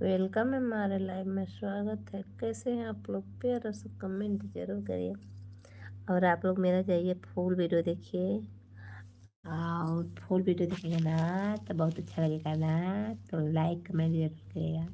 Welcome है हमारे live में, स्वागत है। कैसे हैं आप लोग? प्यारा सा कमेंट जरूर करिए। और आप लोग मेरा जाइए फुल वीडियो देखिए, और फुल वीडियो देखिएगा ना तो बहुत अच्छा लगेगा ना, तो लाइक कमेंट जरूर करिएगा।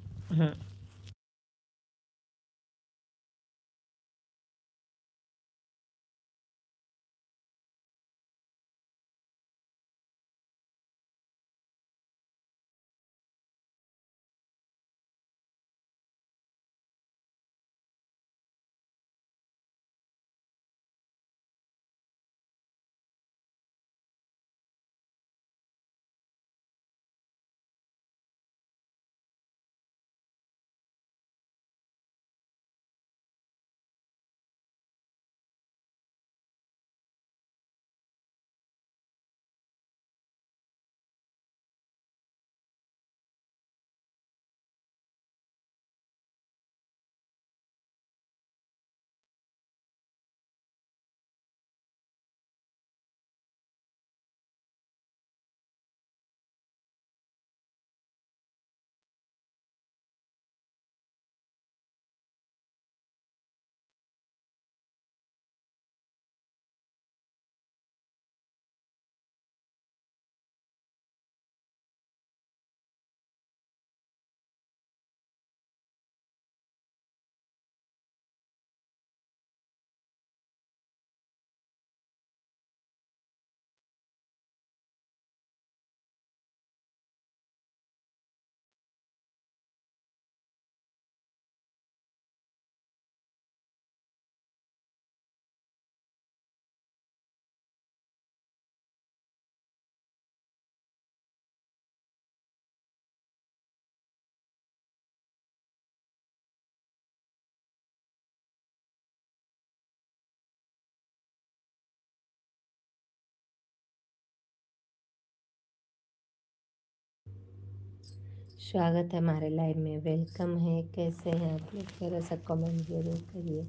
स्वागत है हमारे लाइव में, वेलकम है। कैसे हैं आप लोग? प्यारा सा कमेंट जरूर करिए।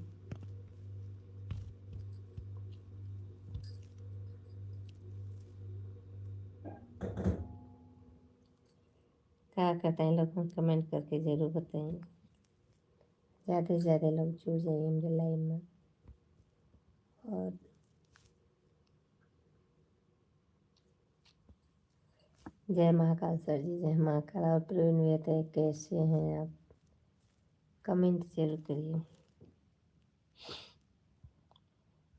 क्या कहते हैं लोग? कमेंट करके ज़रूर बताएं। ज़्यादा से ज़्यादा लोग जुड़ जाइए मेरे लाइव में। और जय महाकाल सर जी, जय महाकाल। और प्रवीण भैया कैसे हैं आप? कमेंट जरूर करिए।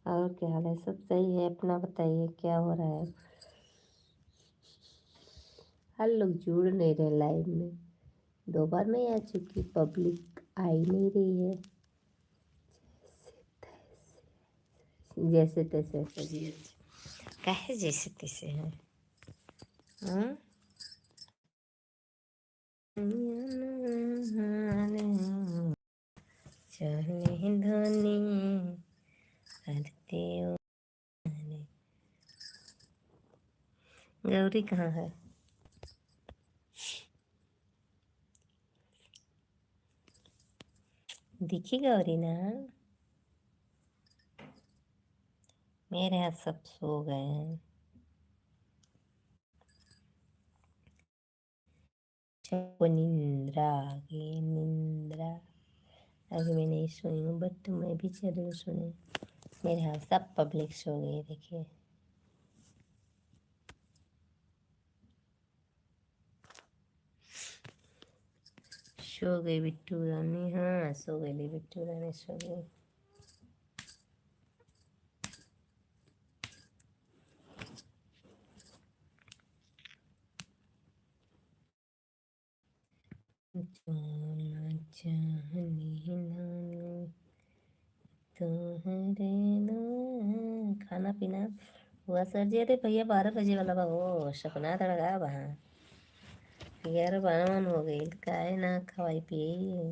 और क्या हाल है? सब सही है? अपना बताइए, क्या हो रहा है? हर लोग जुड़ नहीं रहे लाइव में। 2 बार मैं आ चुकी, पब्लिक आ ही नहीं रही है। जैसे तैसे सर जी, काहे जैसे तैसे हैं? हाँ? चले धनी करते हो। गौरी कहाँ है? दिखी गौरी ना? मेरे यहाँ सब सो गए हैं। सबको निंद्रा आ गई, निंद्रा। अभी मैं नहीं सोई हूँ, बट मैं भी जरूर सुने। मेरे यहाँ सब पब्लिक सो गई, देखिए। सो गई बिट्टू रानी, हाँ सो गई बिट्टू रानी, सो गई। खाना पीना हुआ सर जी? अरे भैया 12 बजे वाला बा, हो सपना तड़का वहाँ 11 12 हो गई। काहे ना खवाई पिए?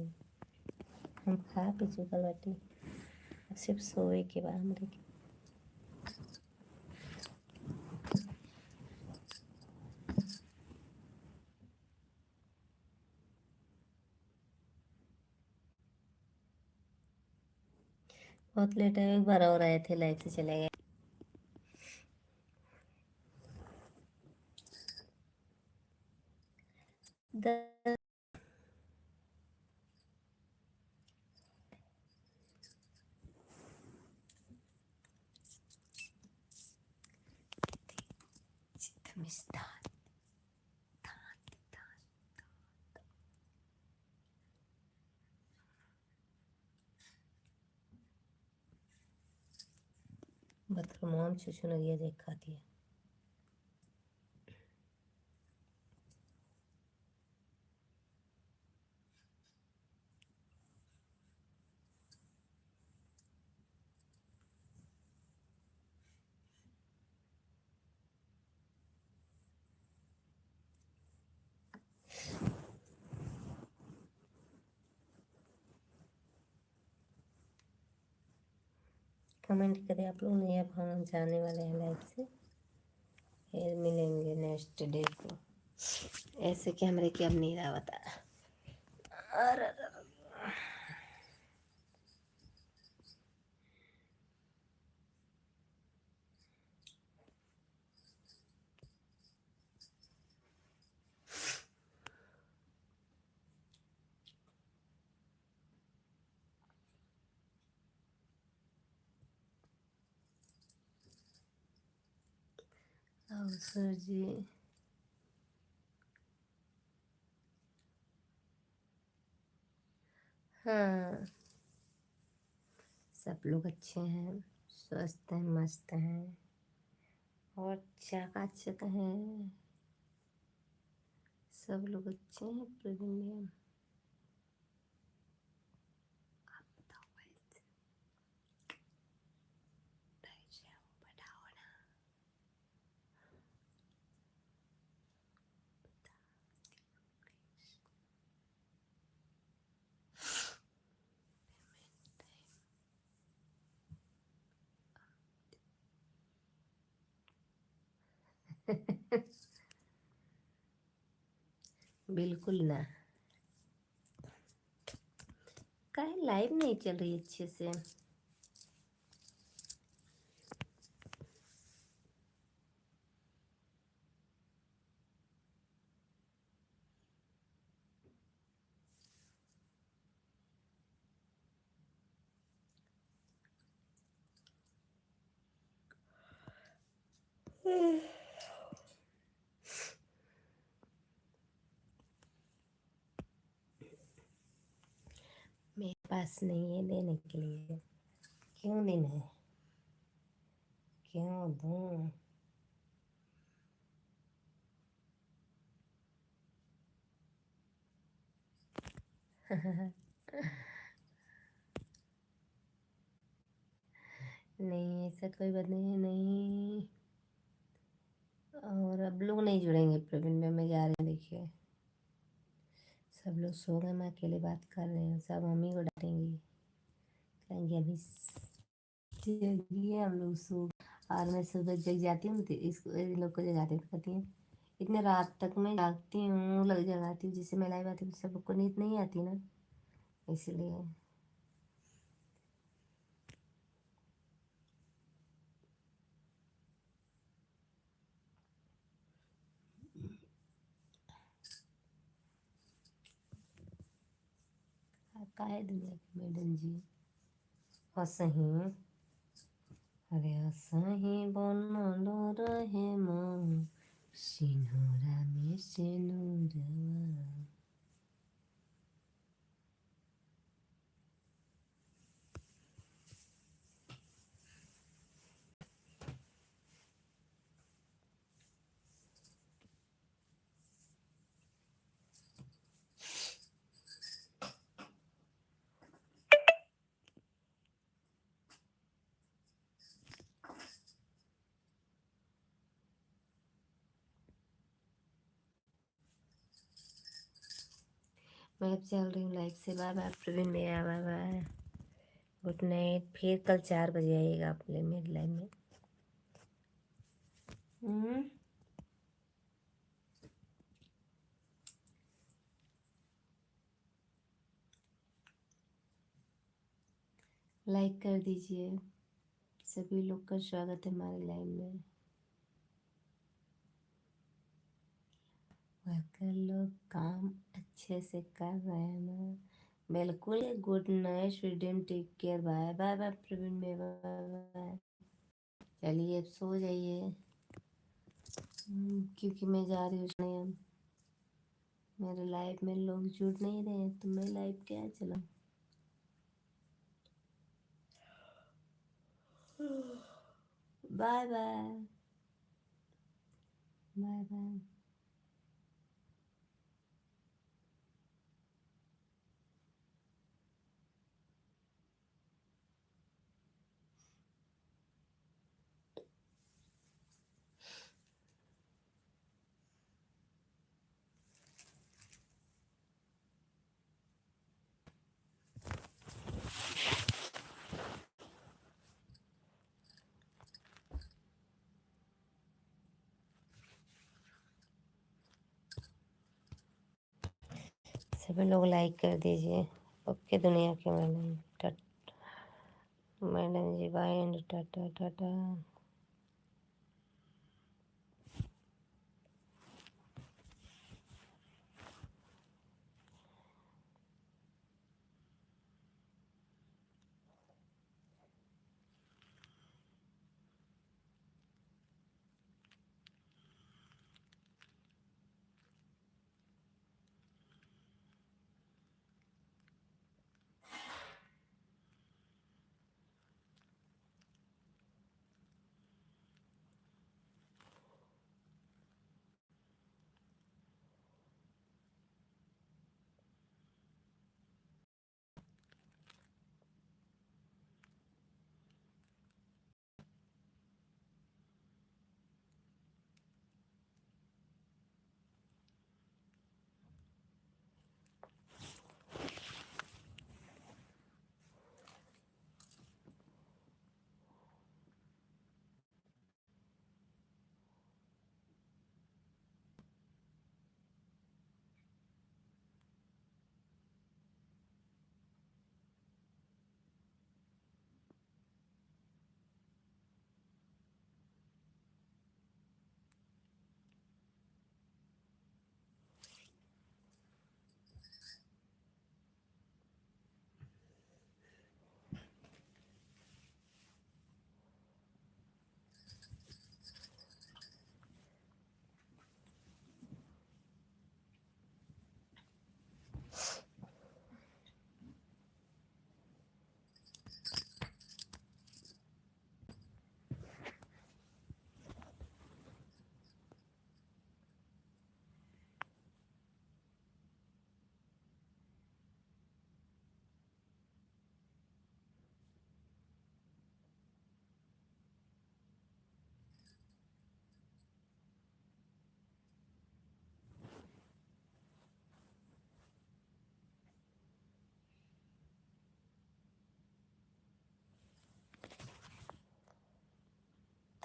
हम खा पी चुकल बाटी, सिर्फ सोए के बाद हमरे के। बहुत लेट है, एक बार और आए थे, लाइट से चले गए। मिस दांत। बता मोम छुछुन गया देखा दिया। कमेंट करें आप लोग। नहीं अब हम जाने वाले हैं लाइव से, फिर मिलेंगे नेक्स्ट डे को। ऐसे कैमरे की अब नहीं रहा बता। सर जी हाँ, सब लोग अच्छे हैं, स्वस्थ हैं, मस्त हैं और चकाचक हैं। सब लोग अच्छे हैं। प्रवीण मैम आप बताओ कैसे? बताओ ना। बिल्कुल ना। काहे लाइव नहीं चल रही अच्छे से? मेरे पास नहीं है देने के लिए। क्यों देना है? क्यों दूँ? नहीं ऐसा कोई बात नहीं है, नहीं। और अब लोग नहीं जुड़ेंगे प्रवीण में जा रहे हैं देखिए। सब लोग सो गए, मैं अकेले बात कर रही हूँ। सब मम्मी को डांटेंगी, कहेंगे अभी जगिए, हम लोग सो। और मैं सुबह जग जाती हूँ तो इसको इन लोग को जगाती हूँ, कहती हैं इतने रात तक मैं जागती हूँ, लग जगाती हूँ। जिससे मैं लाइव आती हूँ सब लोग को नींद नहीं आती ना, इसलिए। काहे दुनिया के मैडम जी हंसही। अरे हंसही बनल रहे मन सिंहरा में सिनुरवा। मैं अब चल रही हूँ लाइव से। बाय बाय प्रवीण भैया, बाय बाय, गुड नाइट। फिर कल 4 बजे आइएगा आप मेरी लाइव में। लाइक कर दीजिए। सभी लोग का स्वागत है हमारे लाइव में। वर्कर लोग काम अच्छे से कर रहे हैं ना? बिल्कुल। Good night Sweden, take care, bye bye bye Praveen, bye bye. चलिए अब सो जाइए। क्योंकि मैं जा रही हूँ नहीं, मेरे लाइफ में लोग जुड़ नहीं रहे हैं तो मैं लाइफ क्या चलाऊँ। Bye bye. Bye bye. सभी लोग लाइक कर दीजिए। ओके दुनिया के madam, madam ji bye and tata tata.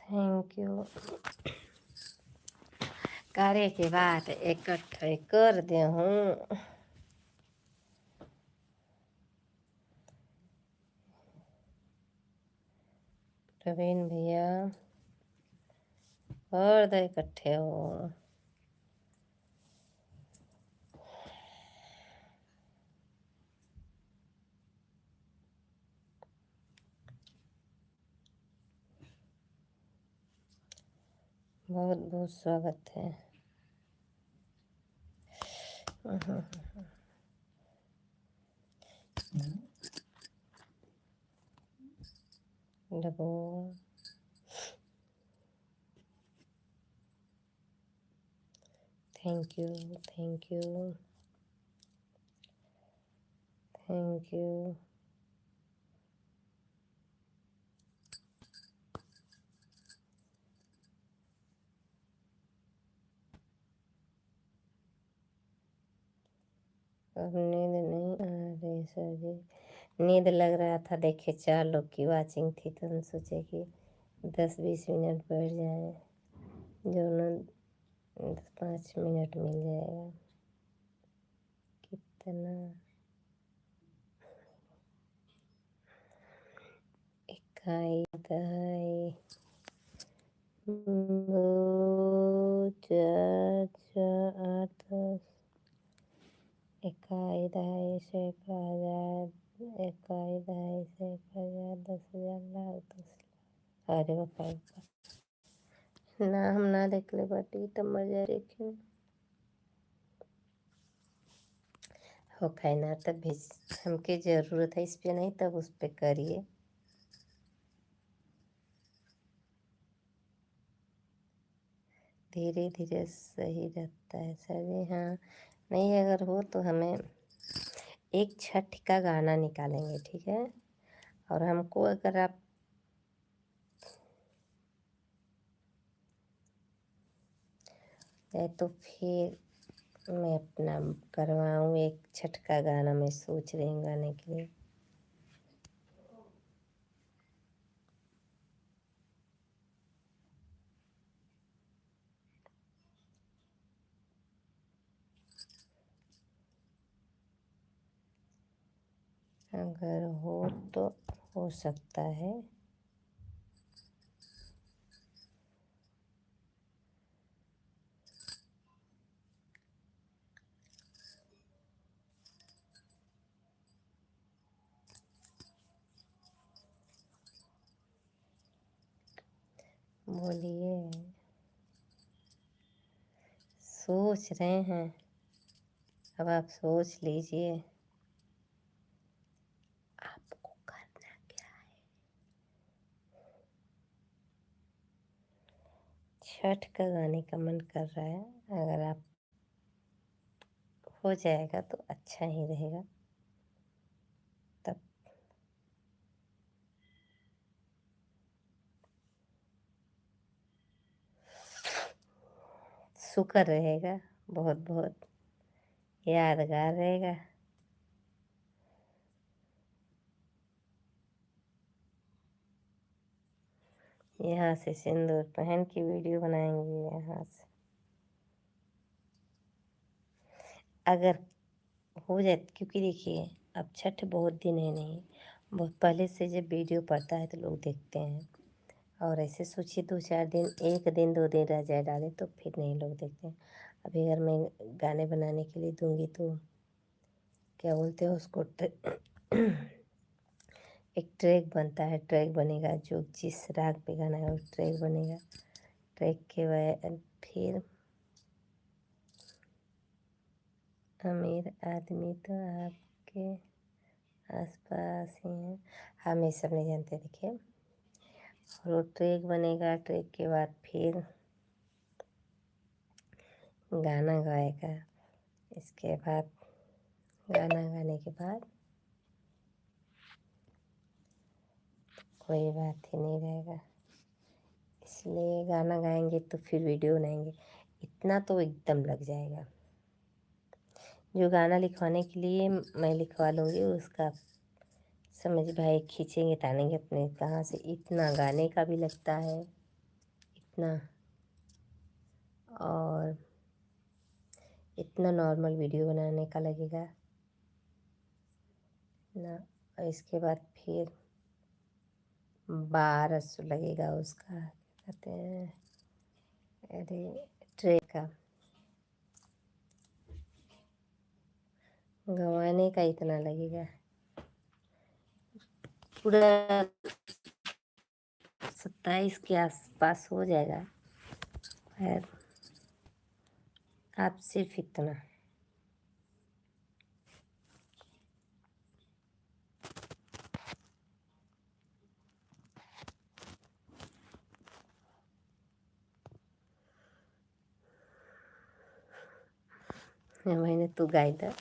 Thank you. कार्य के बाद इकट्ठे कर दे हूँ। प्रवीण भैया और दो इकट्ठे हो। बहुत बहुत स्वागत है। डबो thank you thank you thank you. अब नींद नहीं आ रही सर जी। नींद लग रहा था, देखे 4 लोग की वाचिंग थी तो हम सोचे कि 10-20 मिनट बैठ जाए, जो न 5 मिनट मिल जाएगा। कितना इकाई दहाई 2 4 6 8 10 इकाई दहाई सैकड़ा हजार इकाई दहाई सैकड़ा हजार 10,000 लाख 10 लाख। अरे बापा ना हम ना देख ले बाटी तब मर जाए देखे हो खाए ना तब भी हमके ज़रूरत है इस पे नहीं तब उस पे करिए। धीरे धीरे सही रहता है सर जी। हाँ नहीं अगर हो तो हमें एक छठ का गाना निकालेंगे ठीक है। और हमको अगर आप है तो फिर मैं अपना करवाऊँ एक छठ का गाना मैं सोच रही हूँ गाने के लिए। अगर हो तो हो सकता है। बोलिए। सोच रहे हैं। अब आप सोच लीजिए आपको करना क्या है। छठ का गाने का मन कर रहा है। अगर आप हो जाएगा तो अच्छा ही रहेगा। तब शुक्र रहेगा। बहुत बहुत यादगार रहेगा। यहाँ से सिंदूर पहन की वीडियो बनाएंगे यहाँ से। अगर हो जाए क्योंकि देखिए अब छठ बहुत दिन है नहीं। बहुत पहले से जब वीडियो पड़ता है तो लोग देखते हैं। और ऐसे सोचिए 2-4 दिन 1 दिन 2 दिन रह जाए डाले तो फिर नहीं लोग देखते हैं। अभी अगर मैं गाने बनाने के लिए दूंगी तो क्या बोलते हैं उसको एक ट्रैक बनता है। ट्रैक बनेगा जो जिस राग पे गाना है वो ट्रैक बनेगा। ट्रैक के बाद फिर अमीर आदमी तो आपके आसपास ही हैं। हम ये सब नहीं जानते देखिए। और वो ट्रैक बनेगा। ट्रैक के बाद फिर गाना गाएगा। इसके बाद गाना गाने के बाद कोई बात ही नहीं रहेगा। इसलिए गाना गाएंगे तो फिर वीडियो बनाएंगे इतना तो एकदम लग जाएगा। जो गाना लिखवाने के लिए मैं लिखवा लूँगी उसका समझ भाई खींचेंगे तानेंगे अपने कहाँ से। इतना गाने का भी लगता है इतना। और इतना नॉर्मल वीडियो बनाने का लगेगा ना। और इसके बाद फिर 1200 लगेगा उसका कहते हैं अरे ट्रेक का गंवाने का इतना लगेगा। पूरा 27 के आसपास हो जाएगा। खैर आप सिर्फ इतना मैंने तो गाई था।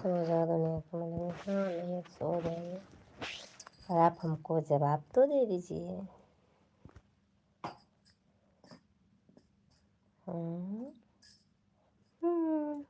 सो जाओ दुनिया को मिलेंगे। हाँ नहीं सो जाएंगे, और आप हमको जवाब तो दे दीजिए। हम्म हम्म।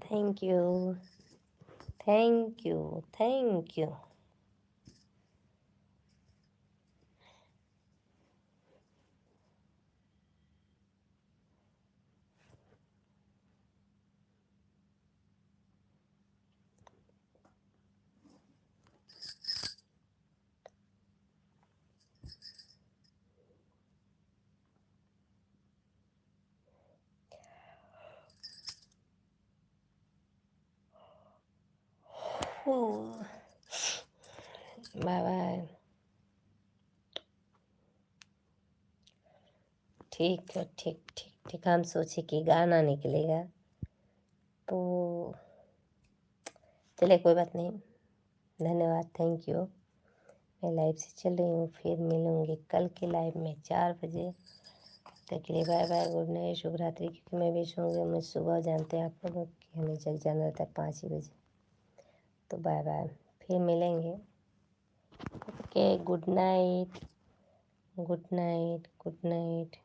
Thank you, thank you, thank you. Bye bye. ठीक है, ठीक ठीक ठीक। हम सोचे कि गाना निकलेगा, तो चलिए कोई बात नहीं। धन्यवाद, थैंक यू। मैं लाइव से चल रही हूँ, फिर मिलूँगी कल के लाइव में 4 बजे। तब के लिए बाय बाय, गुड नाइट, शुभ रात्रि। क्योंकि मैं भी सोऊंगी, मैं सुबह जानते हैं आप लोग कि हमें जग जाना रहता है 5 ही बजे। तो बाय बाय, फिर मिलेंगे। Okay, good night, good night, good night.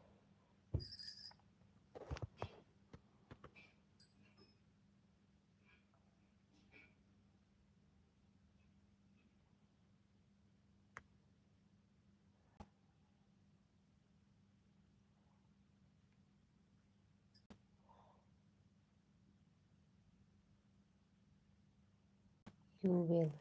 You will.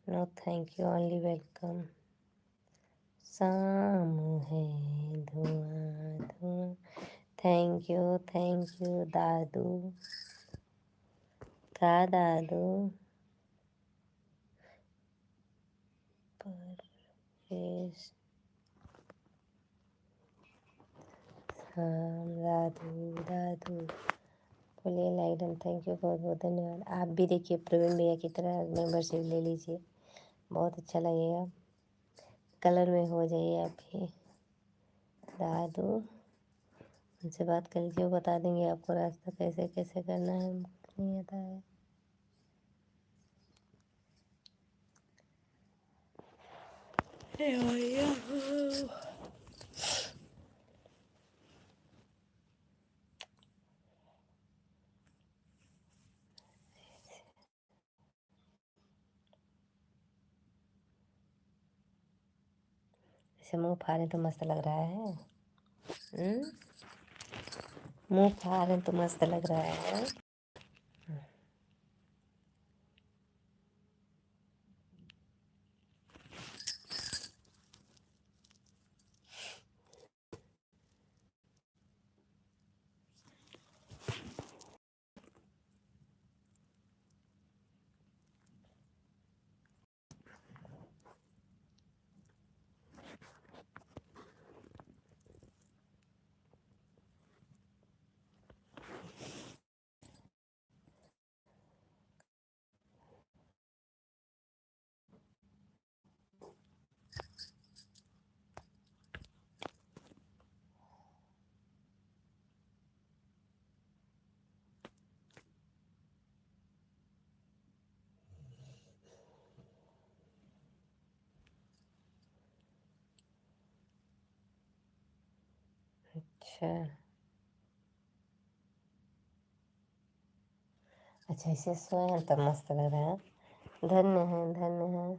No thank you, only welcome. शाम है, धुआं धुआं। थैंक यू दादू का दादू। परवेश, हाँ दादू दादू। बोलिए लाइडन, थैंक यू, बहुत बहुत धन्यवाद। आप भी देखिए प्रवीण भैया की तरह मेंबरशिप ले लीजिए, बहुत अच्छा लगेगा। कलर में हो जाइए आप भी। दादू उनसे बात कर लीजिए, वो बता देंगे आपको रास्ता कैसे कैसे करना है, हमको नहीं आता है। ऐसे मुँह फाड़े तो मस्त लग रहा है। मुँह फाड़े तो मस्त लग रहा है। अच्छा अच्छा, इसे सोए तब मस्त लग रहा है। धन्य है, धन्य है।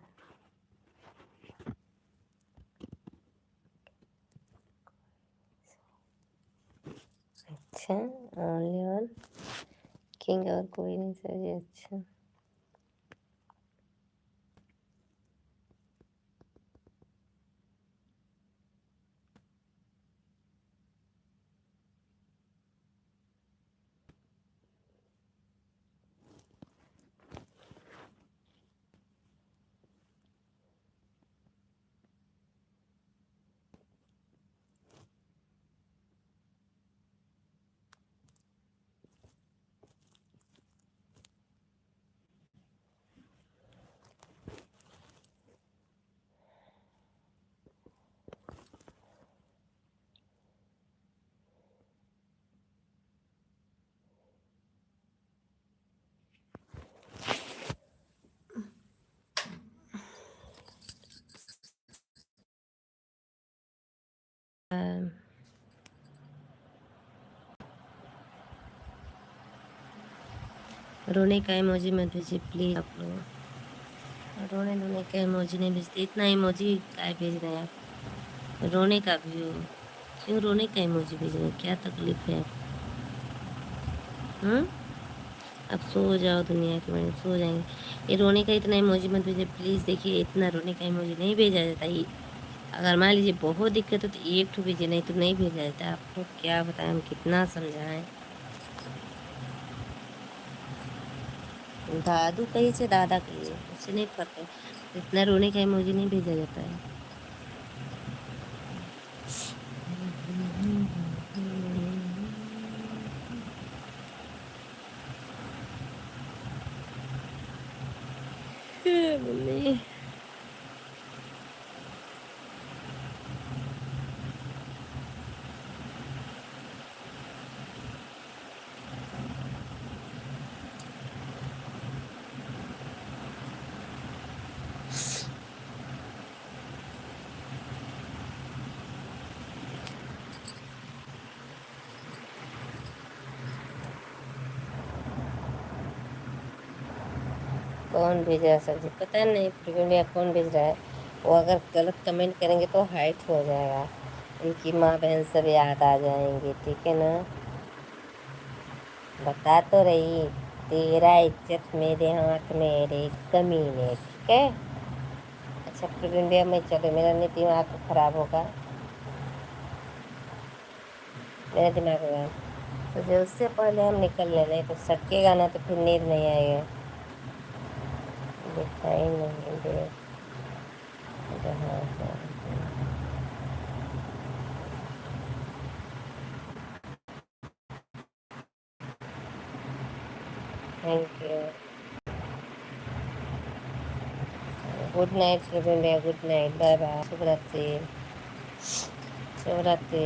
अच्छा, ओनली वन। देखेंगे और कोई नहीं सर जी। अच्छा रोने का इमोजी मत भेजिए प्लीज़ आप लोग। रोने धोने का इमोजी नहीं भेजते, इतना इमोजी काय भेज रहे हैं आप? रोने का भी हो, क्यों रोने का इमोजी भेज रहे हैं? क्या तकलीफ है? हम्म, अब सो जाओ, दुनिया के बड़े सो जाएंगे। ये रोने का इतना इमोजी मत भेजिए प्लीज़। देखिए इतना रोने का इमोजी नहीं भेजा जाता ये। अगर मान लीजिए बहुत दिक्कत हो तो एक ठो भेजिए, नहीं तो नहीं भेजा जाता। आपको क्या बताएं, हम कितना समझाएं। दादू कहिए से दादा कहिए, उससे नहीं फर्क है। इतना रोने का इमोजी नहीं भेजा जाता है। मम्मी कौन भेज रहा है सर जी? पता नहीं प्रिविलिया कौन भेज रहा है। वो अगर गलत कमेंट करेंगे तो हाइट हो जाएगा, उनकी माँ बहन सब याद आ जाएंगे, ठीक है ना? बता तो रही, तेरा इज्जत मेरे हाथ में रे कमीने, ठीक है? अच्छा प्रिविलिया में चलो, मेरा नहीं दिमाग तो खराब होगा, मेरा दिमाग होगा। सोचे उससे पहले हम निकल ले, नहीं तो सटकेगा ना तो फिर नींद नहीं आएगा। दिखाई नहीं दे जहाँ थैंक यू। गुड नाइट प्रिविलिया, गुड नाइट, बाय बाय, शुभ रात्रि, शुभ रात्रि।